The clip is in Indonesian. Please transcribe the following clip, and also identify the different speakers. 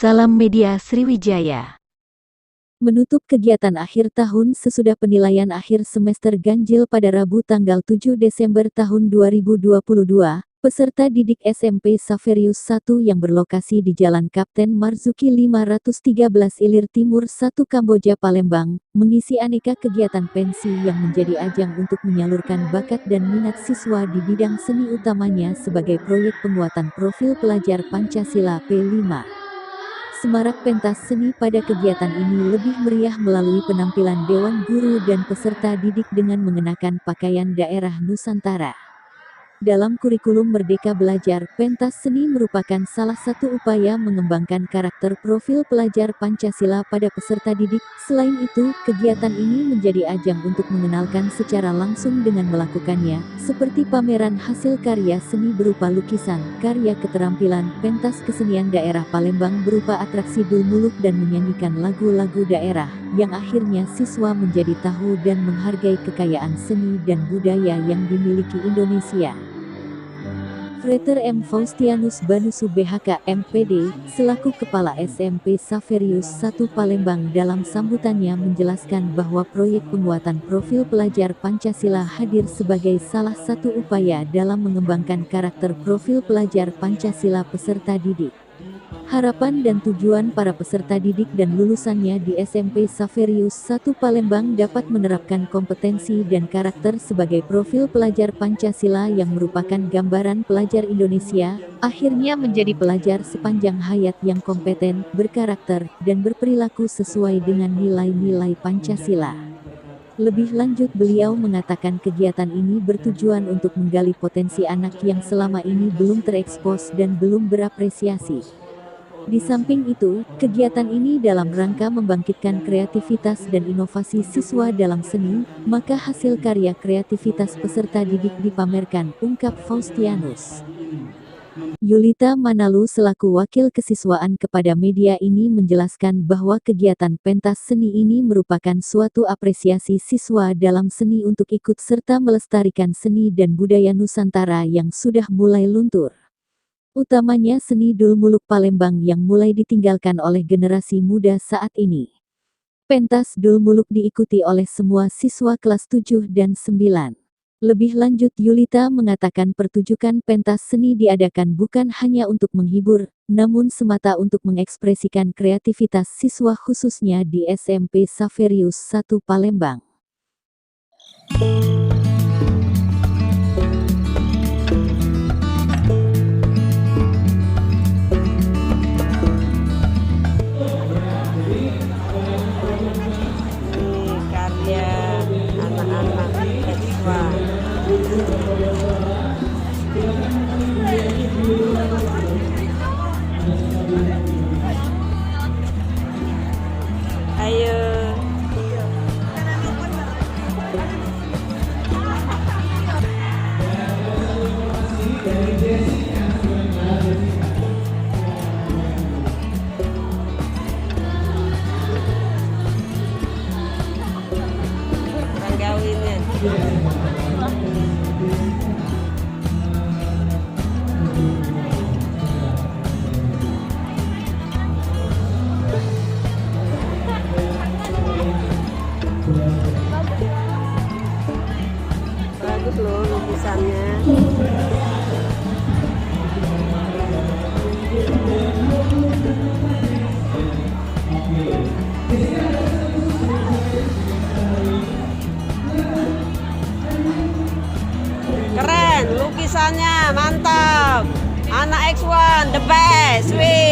Speaker 1: Salam Media Sriwijaya.
Speaker 2: Menutup kegiatan akhir tahun sesudah penilaian akhir semester ganjil pada Rabu tanggal 7 Desember tahun 2022, peserta didik SMP Xaverius I yang berlokasi di Jalan Kapten Marzuki 513 Ilir Timur 1 Kamboja Palembang, mengisi aneka kegiatan pensi yang menjadi ajang untuk menyalurkan bakat dan minat siswa di bidang seni, utamanya sebagai proyek penguatan profil pelajar Pancasila P5. Semarak pentas seni pada kegiatan ini lebih meriah melalui penampilan Dewan Guru dan peserta didik dengan mengenakan pakaian daerah Nusantara. Dalam kurikulum Merdeka Belajar, pentas seni merupakan salah satu upaya mengembangkan karakter profil pelajar Pancasila pada peserta didik. Selain itu, kegiatan ini menjadi ajang untuk mengenalkan secara langsung dengan melakukannya, seperti pameran hasil karya seni berupa lukisan, karya keterampilan, pentas kesenian daerah Palembang berupa atraksi dulmuluk dan menyanyikan lagu-lagu daerah, yang akhirnya siswa menjadi tahu dan menghargai kekayaan seni dan budaya yang dimiliki Indonesia. Frater M. Faustianus Banusu BHK MPD, selaku Kepala SMP Xaverius I Palembang dalam sambutannya menjelaskan bahwa proyek penguatan profil pelajar Pancasila hadir sebagai salah satu upaya dalam mengembangkan karakter profil pelajar Pancasila peserta didik. Harapan dan tujuan para peserta didik dan lulusannya di SMP Xaverius I Palembang dapat menerapkan kompetensi dan karakter sebagai profil pelajar Pancasila yang merupakan gambaran pelajar Indonesia, akhirnya menjadi pelajar sepanjang hayat yang kompeten, berkarakter, dan berperilaku sesuai dengan nilai-nilai Pancasila. Lebih lanjut, beliau mengatakan kegiatan ini bertujuan untuk menggali potensi anak yang selama ini belum terekspos dan belum berapresiasi. Di samping itu, kegiatan ini dalam rangka membangkitkan kreativitas dan inovasi siswa dalam seni, maka hasil karya kreativitas peserta didik dipamerkan, ungkap Faustianus. Yulita Manalu selaku wakil kesiswaan kepada media ini menjelaskan bahwa kegiatan pentas seni ini merupakan suatu apresiasi siswa dalam seni untuk ikut serta melestarikan seni dan budaya Nusantara yang sudah mulai luntur. Utamanya seni dulmuluk Palembang yang mulai ditinggalkan oleh generasi muda saat ini. Pentas dulmuluk diikuti oleh semua siswa kelas 7 dan 9. Lebih lanjut, Yulita mengatakan pertunjukan pentas seni diadakan bukan hanya untuk menghibur, namun semata untuk mengekspresikan kreativitas siswa khususnya di SMP Xaverius I Palembang.
Speaker 3: Bagus loh lukisannya. Keren lukisannya, mantap. Anak X1 the best. Wih.